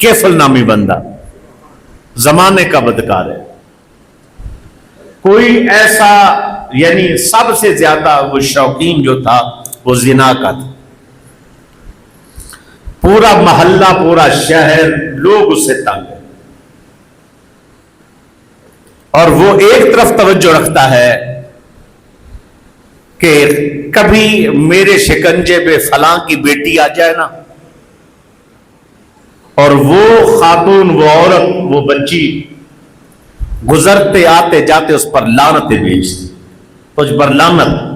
کیفل نامی بندہ زمانے کا بدکار ہے. کوئی ایسا یعنی سب سے زیادہ وہ شوقین جو تھا وہ زنا کا تھا. پورا محلہ پورا شہر لوگ اس سے تنگ ہیں. اور وہ ایک طرف توجہ رکھتا ہے کہ کبھی میرے شکنجے پہ فلاں کی بیٹی آ جائے نا، اور وہ خاتون، وہ عورت، وہ بچی گزرتے آتے جاتے اس پر لعنتیں بھیجتی، تجھ پر لعنت.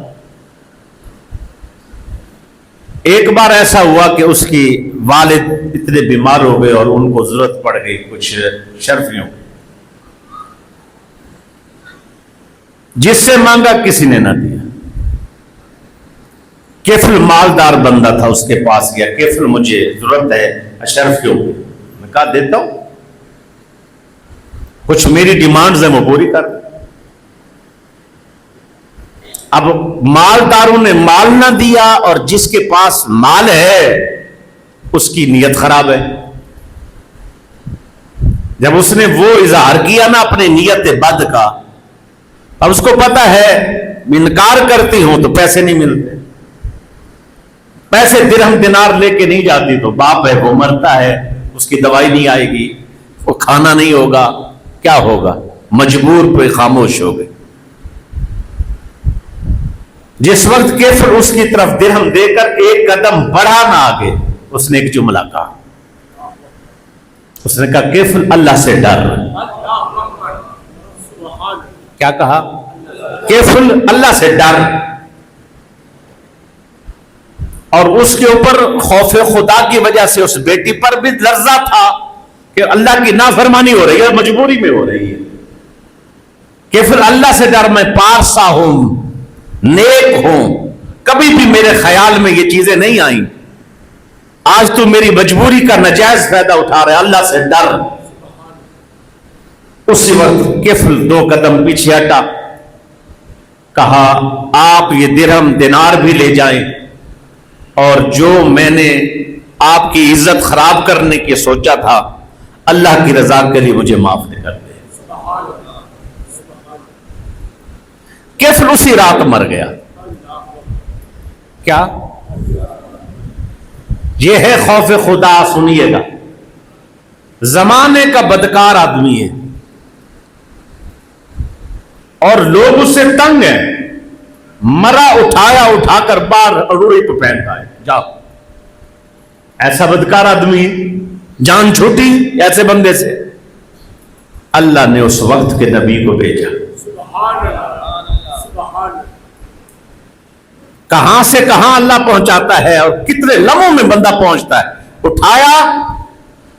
ایک بار ایسا ہوا کہ اس کی والد اتنے بیمار ہو گئے اور ان کو ضرورت پڑ گئی کچھ شرفیوں، جس سے مانگا کسی نے نہ دیا. کیفل مالدار بندہ تھا، اس کے پاس گیا، کیفل مجھے ضرورت ہے اشرفیوں کی. میں کہا دیتا ہوں، کچھ میری ڈیمانڈز ہیں وہ پوری کر. اب مالداروں نے مال نہ دیا اور جس کے پاس مال ہے اس کی نیت خراب ہے. جب اس نے وہ اظہار کیا نا اپنے نیت بد کا، اب اس کو پتا ہے انکار کرتی ہوں تو پیسے نہیں ملتے، پیسے درہم دینار لے کے نہیں جاتی تو باپ ہے وہ مرتا ہے، اس کی دوائی نہیں آئے گی، وہ کھانا نہیں ہوگا، کیا ہوگا؟ مجبور پہ خاموش ہو گئے. جس وقت کیفل اس کی طرف درہم دے کر ایک قدم بڑھا نہ آگے، اس نے ایک جملہ کہا. اس نے کہا کیفل اللہ سے ڈر. کیا کہا؟ کیفل اللہ سے ڈر. اور اس کے اوپر خوف خدا کی وجہ سے اس بیٹی پر بھی لرزہ تھا کہ اللہ کی نافرمانی ہو رہی ہے، مجبوری میں ہو رہی ہے. کیفل اللہ سے ڈر، میں پارسا ہوں، نیک ہوں، کبھی بھی میرے خیال میں یہ چیزیں نہیں آئیں، آج تو میری مجبوری کا نجائز فائدہ اٹھا رہے، اللہ سے ڈر. اسی وقت کیفل 2 قدم پیچھے ہٹا، کہا آپ یہ درہم دینار بھی لے جائیں اور جو میں نے آپ کی عزت خراب کرنے کی سوچا تھا اللہ کی رضا کے لیے مجھے معاف کر دیں. کیفل اسی رات مر گیا. کیا یہ ہے خوف خدا؟ سنیے گا، زمانے کا بدکار آدمی ہے اور لوگ اس سے تنگ ہیں. مرا اٹھایا، اٹھا کر باہر اڑوڑی پہ پہنتا ہے، جاؤ. ایسا بدکار آدمی جان چھوٹی ایسے بندے سے. اللہ نے اس وقت کے نبی کو بھیجا. کہاں سے کہاں اللہ پہنچاتا ہے اور کتنے لمحوں میں بندہ پہنچتا ہے. اٹھایا،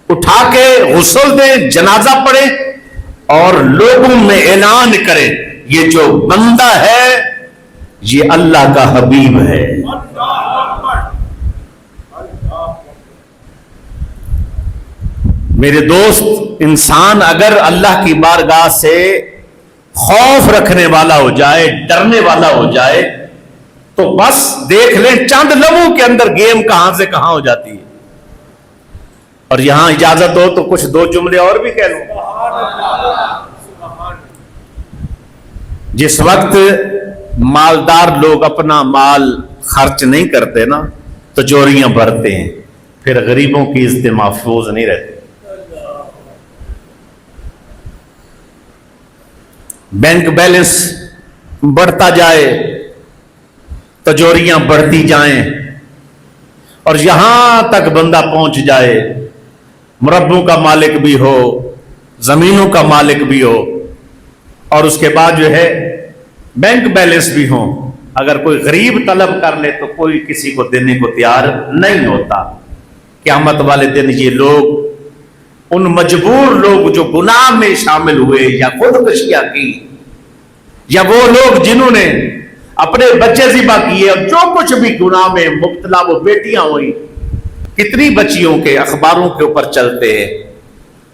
اٹھا کے غسل دے، جنازہ پڑھے اور لوگوں میں اعلان کرے یہ جو بندہ ہے یہ اللہ کا حبیب ہے. میرے دوست، انسان اگر اللہ کی بارگاہ سے خوف رکھنے والا ہو جائے، ڈرنے والا ہو جائے تو بس دیکھ لیں چند لمحوں کے اندر گیم کہاں سے کہاں ہو جاتی ہے. اور یہاں اجازت ہو تو کچھ 2 جملے اور بھی کہہ لوں. جس وقت مالدار لوگ اپنا مال خرچ نہیں کرتے نا تو چوریاں بھرتے ہیں، پھر غریبوں کی عزت محفوظ نہیں رہتی. بینک بیلنس بڑھتا جائے، تجوریاں بڑھتی جائیں اور یہاں تک بندہ پہنچ جائے مربوں کا مالک بھی ہو، زمینوں کا مالک بھی ہو، اور اس کے بعد جو ہے بینک بیلنس بھی ہو. اگر کوئی غریب طلب کر لے تو کوئی کسی کو دینے کو تیار نہیں ہوتا. قیامت والے دن یہ لوگ، ان مجبور لوگ جو گناہ میں شامل ہوئے یا خودکشیاں کی، یا وہ لوگ جنہوں نے اپنے بچے ذبح کیے اور جو کچھ بھی گناہ میں مبتلا وہ بیٹیاں ہوئی، کتنی بچیوں کے اخباروں کے اوپر چلتے ہیں،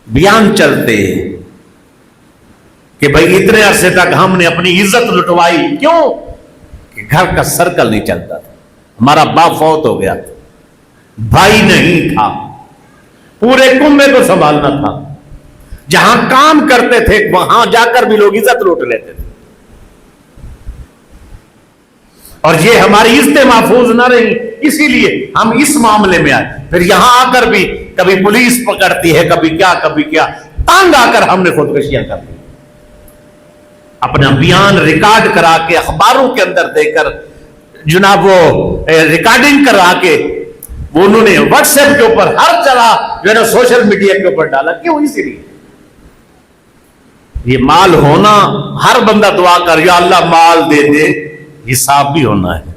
بیان چلتے ہیں کہ بھئی اتنے عرصے تک ہم نے اپنی عزت لٹوائی. کیوں؟ کہ گھر کا سرکل نہیں چلتا تھا، ہمارا باپ فوت ہو گیا تھا، بھائی نہیں تھا، پورے کنبے کو سنبھالنا تھا. جہاں کام کرتے تھے وہاں جا کر بھی لوگ عزت لوٹ لیتے تھے. اور یہ ہماری عزتیں محفوظ نہ رہی، اسی لیے ہم اس معاملے میں آئے. پھر یہاں آ کر بھی کبھی پولیس پکڑتی ہے، کبھی کیا تانگ آ کر ہم نے خودکشیاں کر دی. اپنا بیان ریکارڈ کرا کے اخباروں کے اندر دے کر جناب وہ ریکارڈنگ کرا کے وہ انہوں نے واٹس ایپ کے اوپر ہر طرح جو ہے نا سوشل میڈیا کے اوپر ڈالا. کیوں؟ اسی لیے یہ مال ہونا، ہر بندہ دعا کر یا اللہ مال دے دے، حساب بھی ہونا ہے.